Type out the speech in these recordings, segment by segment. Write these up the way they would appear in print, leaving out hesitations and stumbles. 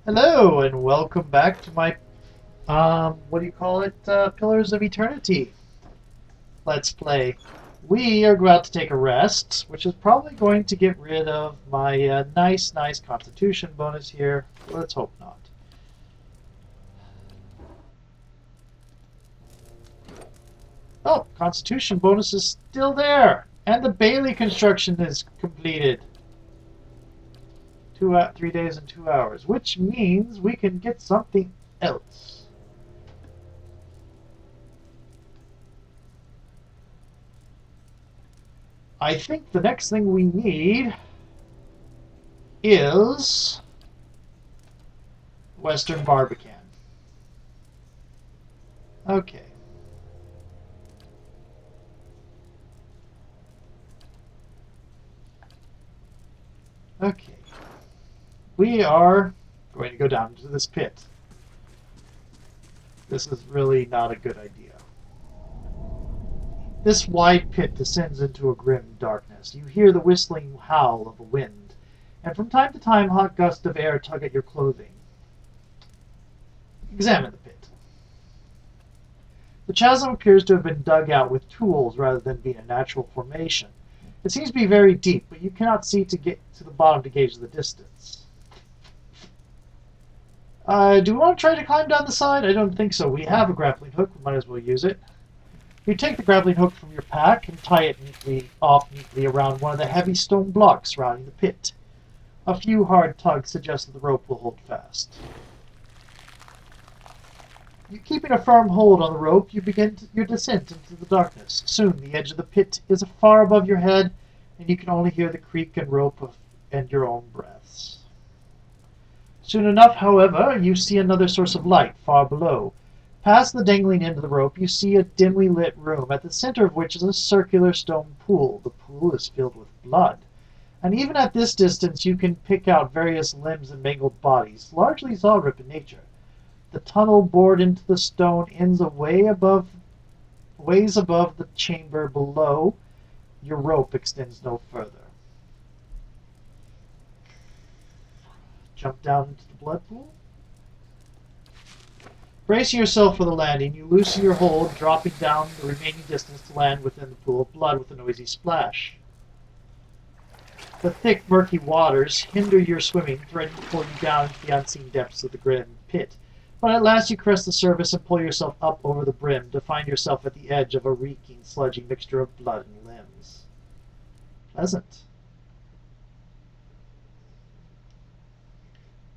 Hello and welcome back to my what do you call it? Pillars of Eternity. Let's play. We are about to take a rest, which is probably going to get rid of my nice Constitution bonus here. Let's hope not. Oh, Constitution bonus is still there, and the Bailey construction is completed. 3 days and 2 hours, which means we can get something else. I think the next thing we need is Western Barbican. Okay. Okay. We are going to go down into this pit. This is really not a good idea. This wide pit descends into a grim darkness. You hear the whistling howl of a wind, and from time to time hot gusts of air tug at your clothing. Examine the pit. The chasm appears to have been dug out with tools rather than being a natural formation. It seems to be very deep, but you cannot see to get to the bottom to gauge the distance. Do we want to try to climb down the side? I don't think so. We have a grappling hook. We might as well use it. You take the grappling hook from your pack and tie it neatly around one of the heavy stone blocks surrounding the pit. A few hard tugs suggest that the rope will hold fast. You keeping a firm hold on the rope, you begin your descent into the darkness. Soon the edge of the pit is far above your head, and you can only hear the creak and rope and your own breaths. Soon enough, however, you see another source of light far below. Past the dangling end of the rope, you see a dimly lit room, at the center of which is a circular stone pool. The pool is filled with blood, and even at this distance you can pick out various limbs and mangled bodies, largely Zalrip in nature. The tunnel bored into the stone ends ways above the chamber below. Your rope extends no further. Jump down into the blood pool. Bracing yourself for the landing, you loosen your hold, dropping down the remaining distance to land within the pool of blood with a noisy splash. The thick, murky waters hinder your swimming, threatening to pull you down into the unseen depths of the grim pit. But at last you crest the surface and pull yourself up over the brim to find yourself at the edge of a reeking, sludgy mixture of blood and limbs. Pleasant.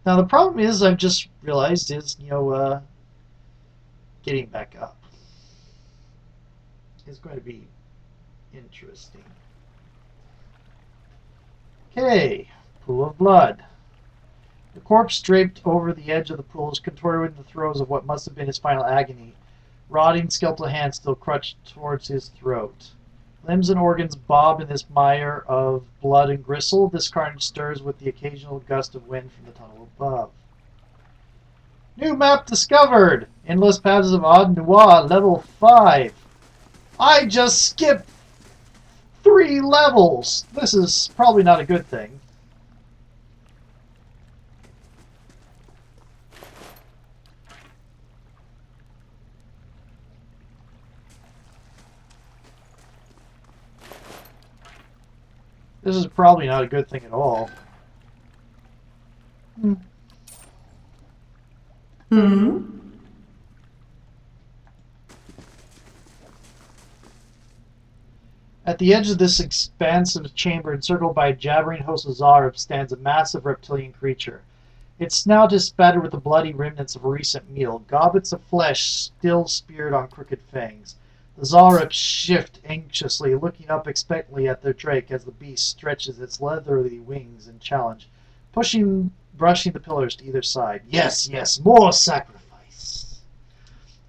Now the problem is, I've just realized, is, getting back up is going to be interesting. Okay, pool of blood. The corpse draped over the edge of the pool is contorted in the throes of what must have been his final agony. Rotting skeletal hands still clutched towards his throat. Limbs and organs bob in this mire of blood and gristle. This carnage stirs with the occasional gust of wind from the tunnel above. New map discovered! Endless Paths of Aud-Nuwa, level 5. I just skipped 3 levels! This is probably not a good thing. This is probably not a good thing at all. At the edge of this expansive chamber, encircled by a jabbering host of Zalrip, stands a massive reptilian creature. Its snout is spattered with the bloody remnants of a recent meal, gobbets of flesh still speared on crooked fangs. The Zalrip shift anxiously, looking up expectantly at their drake as the beast stretches its leathery wings in challenge, brushing the pillars to either side. Yes, yes, more sacrifice!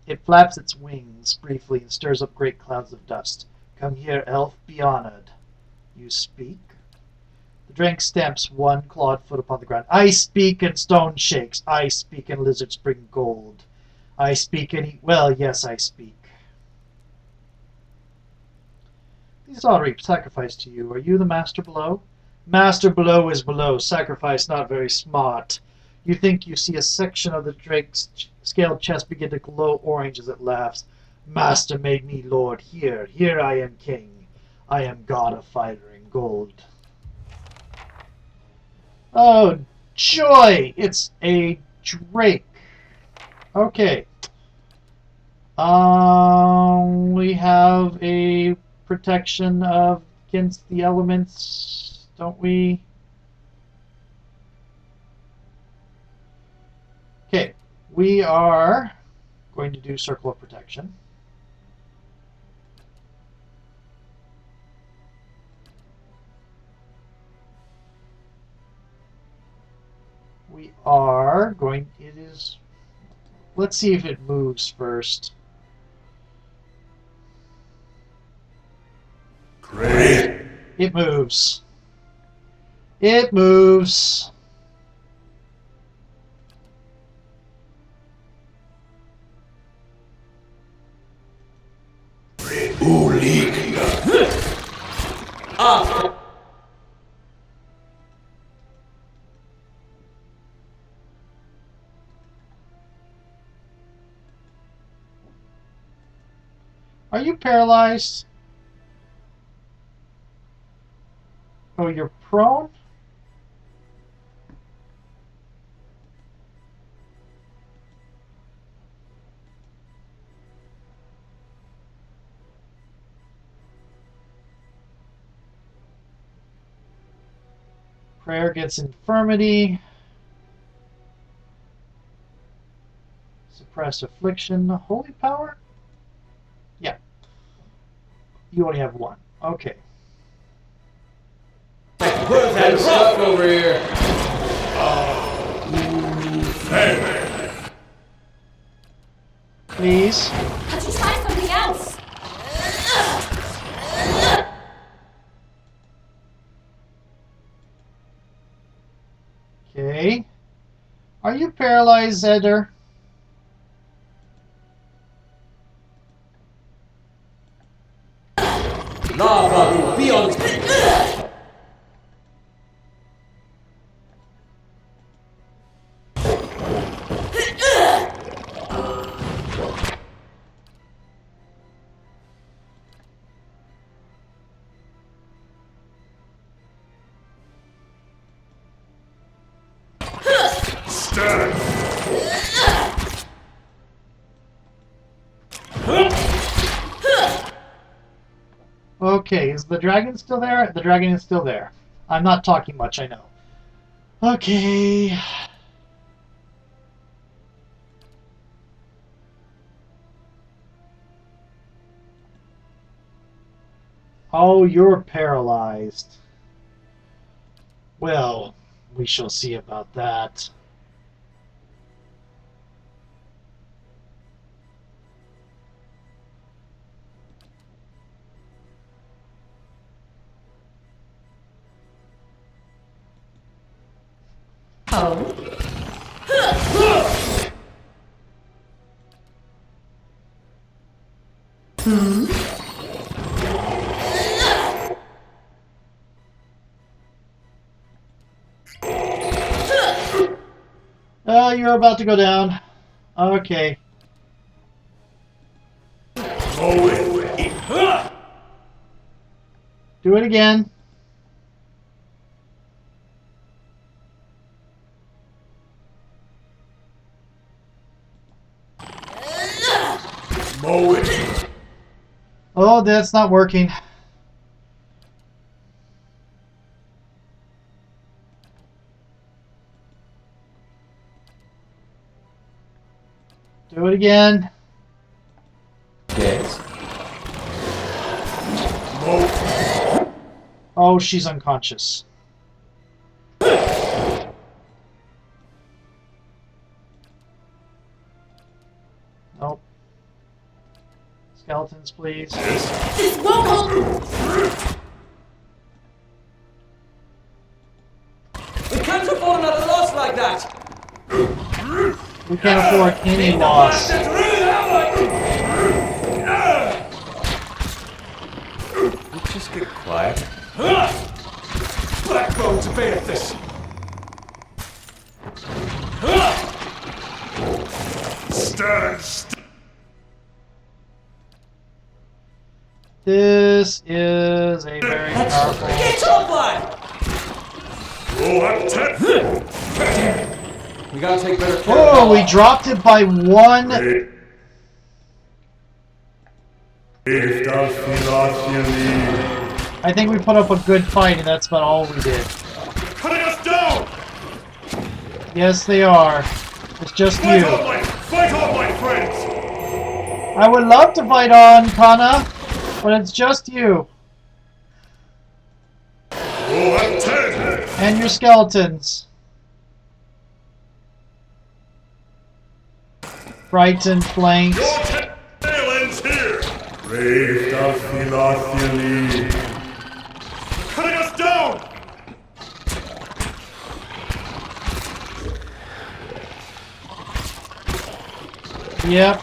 It flaps its wings briefly and stirs up great clouds of dust. Come here, elf, be honored. You speak? The drake stamps one clawed foot upon the ground. I speak, and stone shakes. I speak, and lizards bring gold. I speak, and eat well. Yes, I speak. These Zalrip sacrifice to you. Are you the master below? Master below is below. Sacrifice not very smart. You think you see a section of the drake's scaled chest begin to glow orange as it laughs. Master made me lord here. Here I am king. I am god of fire and gold. Oh, joy! It's a drake. Okay. We have a protection against the elements, don't we? Okay, we are going to do Circle of Protection. We are going, it is, let's see if it moves first. Great. It moves. It moves. Are you paralyzed? Oh, you're prone? Prayer gets infirmity. Suppress affliction. Holy power? Yeah. You only have one. Okay. Heads up over here. Please. Had you tried something else? Okay. Are you paralyzed, Zeder? Lava will be on. Okay, is the dragon still there? The dragon is still there. I'm not talking much, I know. Okay. Oh, you're paralyzed. Well, we shall see about that. Oh, you're about to go down. Okay. Do it again. Oh, that's not working. Do it again. Yes. Oh, she's unconscious. Nope. Skeletons, please. This won't hold. We can't afford another loss like that. We can't afford any loss. Just get quiet. Blackbone to Beatrice. Stand still. This is a very powerful. Get offline! Roll at 10. We gotta take better care of Oh, we Bella. dropped it by one. I think we put up a good fight, and that's about all we did. Cutting us down! Yes, they are. It's just Fight you. on, my friends! I would love to fight on, Kana, but it's just you. Roll at 10. And your skeletons. Frightened flanks. Your tail ends here! Cutting us down! Yep.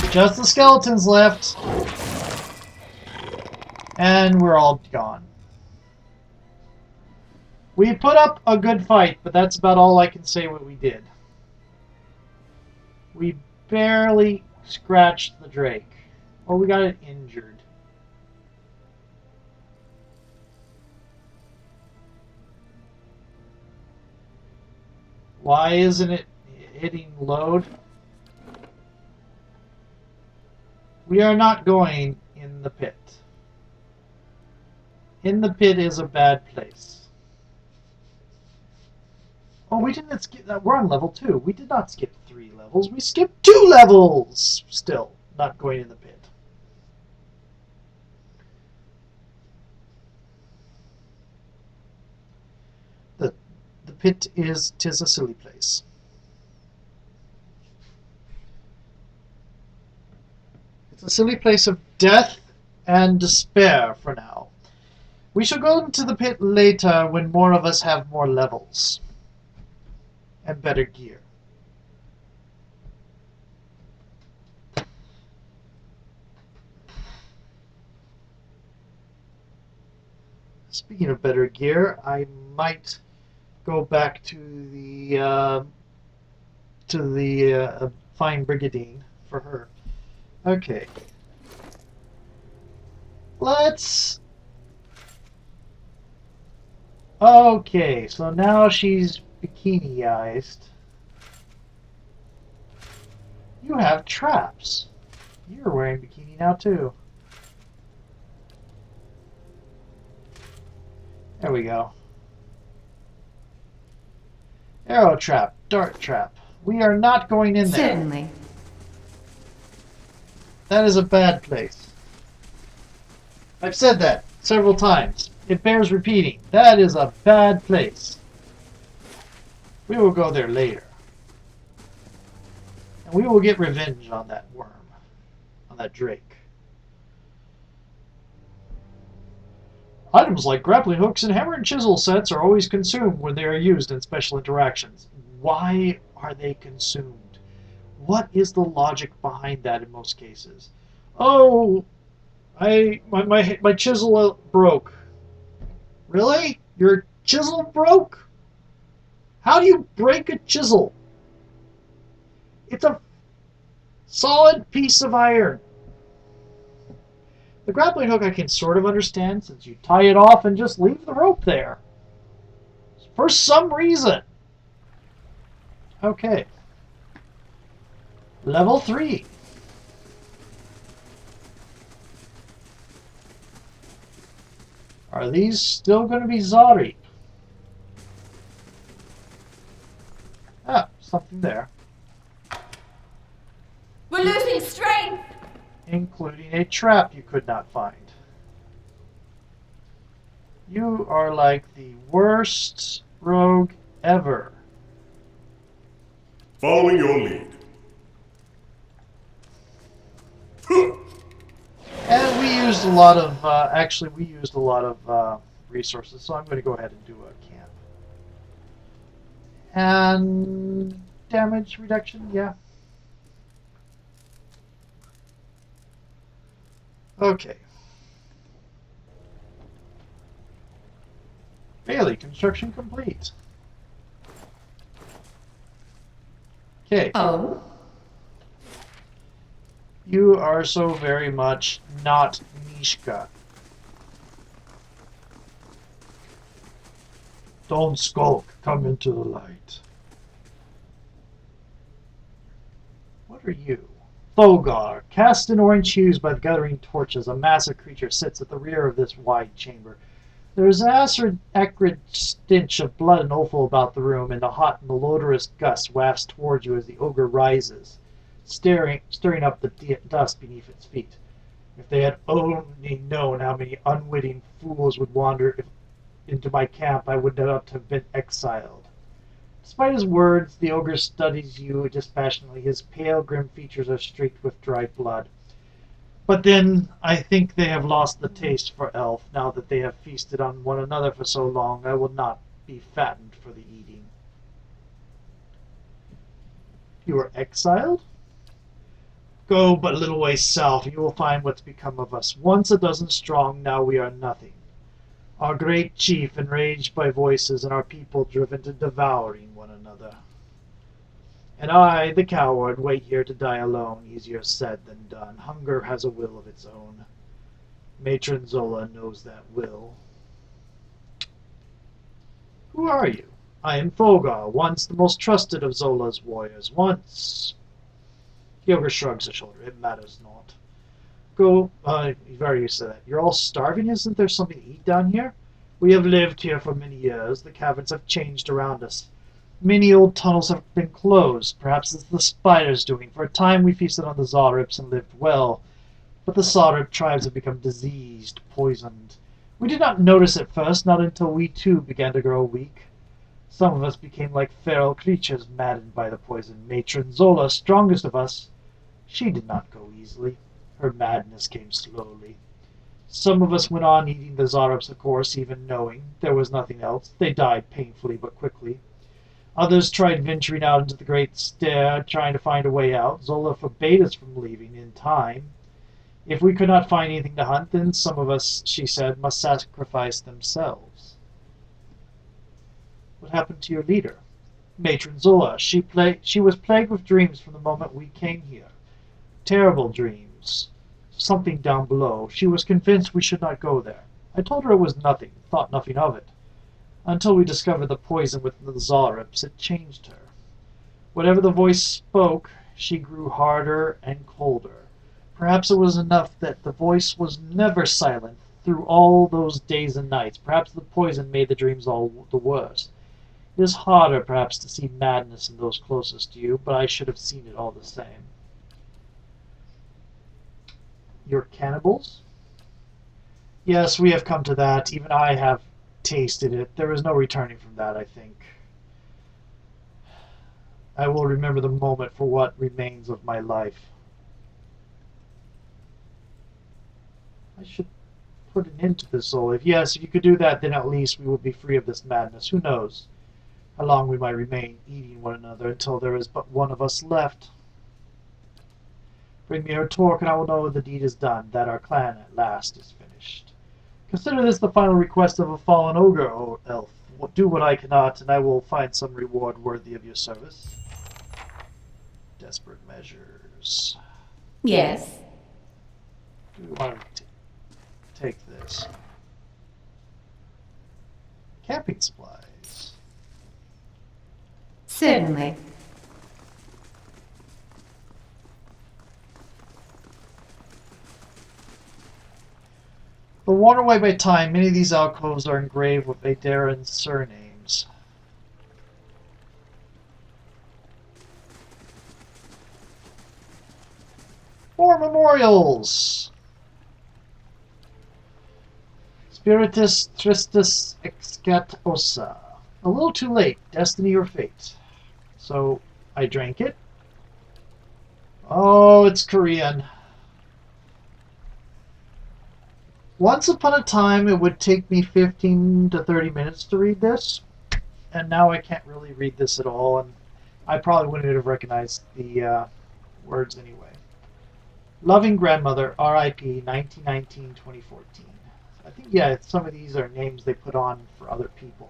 Just the skeletons left. And we're all gone. We put up a good fight, but that's about all I can say what we did. We barely scratched the Drake. Oh, we got it injured. Why isn't it hitting load? We are not going in the pit. In the pit is a bad place. Oh, we didn't skip that. We're on level 2. We did not skip 3 levels. We skipped 2 levels! Still, not going in the pit. The pit tis a silly place. It's a silly place of death and despair for now. We shall go into the pit later when more of us have more levels and better gear. Speaking of better gear, I might go back to the fine Brigadine for her. Okay. Let's. Okay, so now she's bikini-ized. You have traps. You're wearing bikini now too. There we go. Arrow trap, dart trap. We are not going in there. Certainly. That is a bad place. I've said that several times. It bears repeating. That is a bad place. We will go there later. And we will get revenge on that worm. On that Drake. Items like grappling hooks and hammer and chisel sets are always consumed when they are used in special interactions. Why are they consumed? What is the logic behind that in most cases? Oh, my chisel broke. Really? Your chisel broke? How do you break a chisel? It's a solid piece of iron. The grappling hook I can sort of understand since you tie it off and just leave the rope there. For some reason. Okay. Level 3. Are these still going to be Zari? Ah, something there. We're losing strength. Including a trap you could not find. You are like the worst rogue ever. Following your lead. And we used a lot of, actually we used a lot of resources, so I'm going to go ahead and do a camp. And damage reduction, yeah. Okay. Bailey, construction complete. Okay. Oh? You are so very much not Mishka. Don't skulk. Come into the light. What are you? Thogar. Cast in orange hues by the guttering torches, a massive creature sits at the rear of this wide chamber. There is an acrid stench of blood and offal about the room, and a hot, malodorous gust wafts towards you as the ogre rises, stirring up the dust beneath its feet. If they had only known how many unwitting fools would wander into my camp, I would not have been exiled. Despite his words, the ogre studies you dispassionately. His pale, grim features are streaked with dried blood. But then, I think they have lost the taste for elf. Now that they have feasted on one another for so long, I will not be fattened for the eating. You are exiled? Go but a little way south, and you will find what's become of us. Once a dozen strong, now we are nothing. Our great chief enraged by voices, and our people driven to devouring one another. And I, the coward, wait here to die alone. Easier said than done. Hunger has a will of its own. Matron Zola knows that will. Who are you? I am Fogar, once the most trusted of Zola's warriors. Once... The ogre shrugs a shoulder. It matters not. Go, you've already said that. You're all starving? Isn't there something to eat down here? We have lived here for many years. The caverns have changed around us. Many old tunnels have been closed. Perhaps it's the spiders' doing. For a time we feasted on the Zarips and lived well. But the Zarip tribes have become diseased, poisoned. We did not notice at first, not until we too began to grow weak. Some of us became like feral creatures maddened by the poison. Matron Zola, strongest of us, she did not go easily. Her madness came slowly. Some of us went on eating the Zarips, of course, even knowing there was nothing else. They died painfully but quickly. Others tried venturing out into the great stair, trying to find a way out. Zola forbade us from leaving in time. If we could not find anything to hunt, then some of us, she said, must sacrifice themselves. What happened to your leader? Matron Zola. She was plagued with dreams from the moment we came here. Terrible dreams. Something down below. She was convinced we should not go there. I told her it was nothing, thought nothing of it. Until we discovered the poison with the Zarips, it changed her. Whatever the voice spoke, she grew harder and colder. Perhaps it was enough that the voice was never silent through all those days and nights. Perhaps the poison made the dreams all the worse. It is harder, perhaps, to see madness in those closest to you, but I should have seen it all the same. You're cannibals? Yes, we have come to that. Even I have tasted it. There is no returning from that, I think. I will remember the moment for what remains of my life. I should put an end to this, Zola. Yes, if you could do that, then at least we will be free of this madness. Who knows how long we might remain eating one another until there is but one of us left. Bring me her torque, and I will know the deed is done, that our clan at last is finished. Consider this the final request of a fallen ogre, O elf. Do what I cannot, and I will find some reward worthy of your service. Desperate measures. Yes. Do we want to take this? Camping supplies. Certainly. Though worn away by time, many of these alcoves are engraved with Aedaran surnames. More memorials! Spiritus Tristis Excat Ossa. A little too late, destiny or fate. So, I drank it. Oh, it's Korean. Once upon a time, it would take me 15 to 30 minutes to read this, and now I can't really read this at all, and I probably wouldn't have recognized the words anyway. Loving Grandmother, R.I.P., 1919-2014. I think, yeah, some of these are names they put on for other people.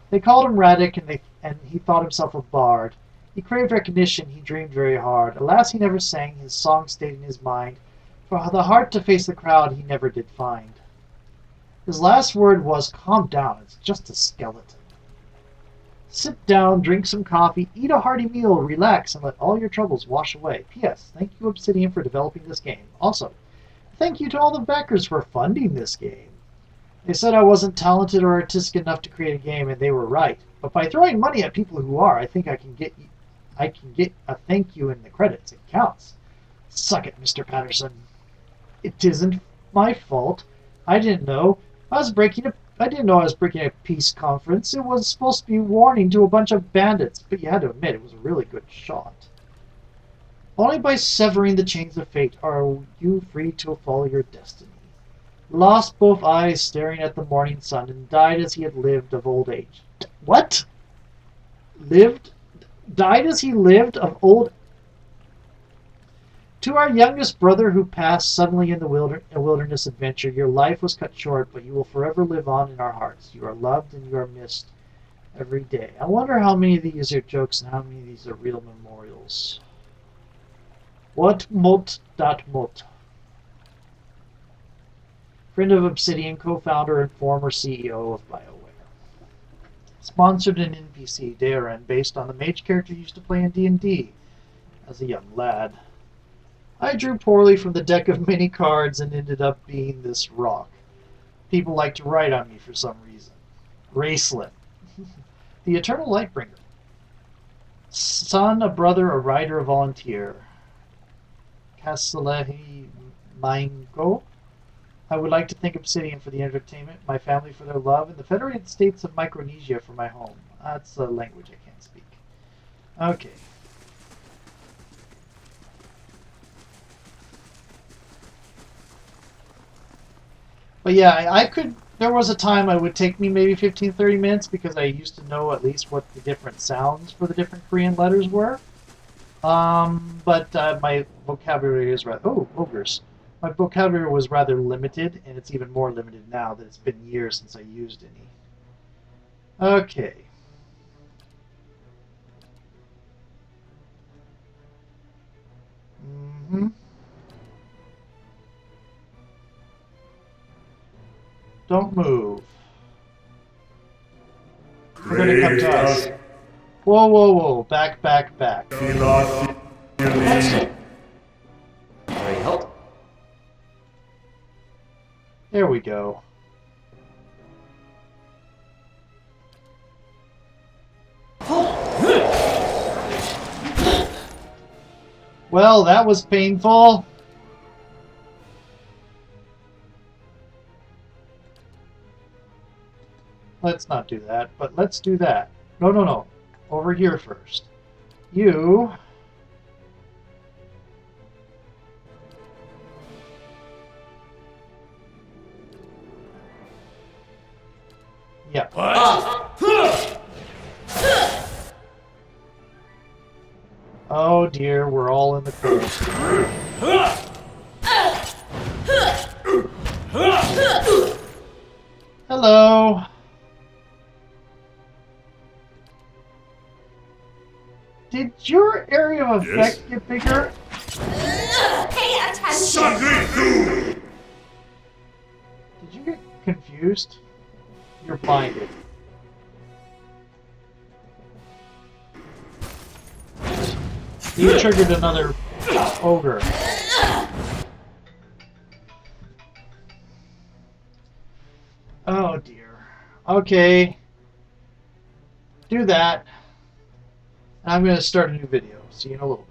They called him Radek, and he thought himself a bard. He craved recognition, he dreamed very hard. Alas, he never sang, his song stayed in his mind. For the heart to face the crowd he never did find. His last word was, "Calm down, it's just a skeleton." Sit down, drink some coffee, eat a hearty meal, relax, and let all your troubles wash away. P.S. Thank you, Obsidian, for developing this game. Also, thank you to all the backers for funding this game. They said I wasn't talented or artistic enough to create a game, and they were right. But by throwing money at people who are, I think I can get a thank you in the credits. It counts. Suck it, Mr. Patterson. It isn't my fault. I didn't know. I didn't know I was breaking a peace conference. It was supposed to be a warning to a bunch of bandits, but you had to admit it was a really good shot. Only by severing the chains of fate are you free to follow your destiny. Lost both eyes staring at the morning sun and died as he had lived of old age. What? Died as he lived of old. To our youngest brother who passed suddenly in the wilderness adventure, your life was cut short, but you will forever live on in our hearts. You are loved and you are missed every day. I wonder how many of these are jokes and how many of these are real memorials. What mot dat mot? Friend of Obsidian, co-founder and former CEO of BioWare. Sponsored an NPC, Daeron, based on the mage character you used to play in D&D as a young lad. I drew poorly from the deck of many cards and ended up being this rock. People like to write on me for some reason. Raceland. The Eternal Lightbringer. Son, a brother, a writer, a volunteer. Kasalehi Maingo. I would like to thank Obsidian for the entertainment, my family for their love, and the Federated States of Micronesia for my home. That's a language I can't speak. Okay. But yeah, there was a time it would take me maybe 15-30 minutes because I used to know at least what the different sounds for the different Korean letters were. But my vocabulary is rather... Oh, ogres. My vocabulary was rather limited, and it's even more limited now that it's been years since I used any. Okay. Don't move. We're gonna come to us. Whoa, whoa, whoa. Back, back, back. Philosophy. Already helped. There we go. Well, that was painful. Let's not do that, but let's do that. No, no, no. Over here first. You... Yeah. Oh dear, we're all in the cold. Hello. Did your area of effect get bigger? Pay attention. Sacre Did you get confused? You're blinded. You triggered another ogre. Oh dear. Okay. Do that. I'm going to start a new video. See you in a little bit.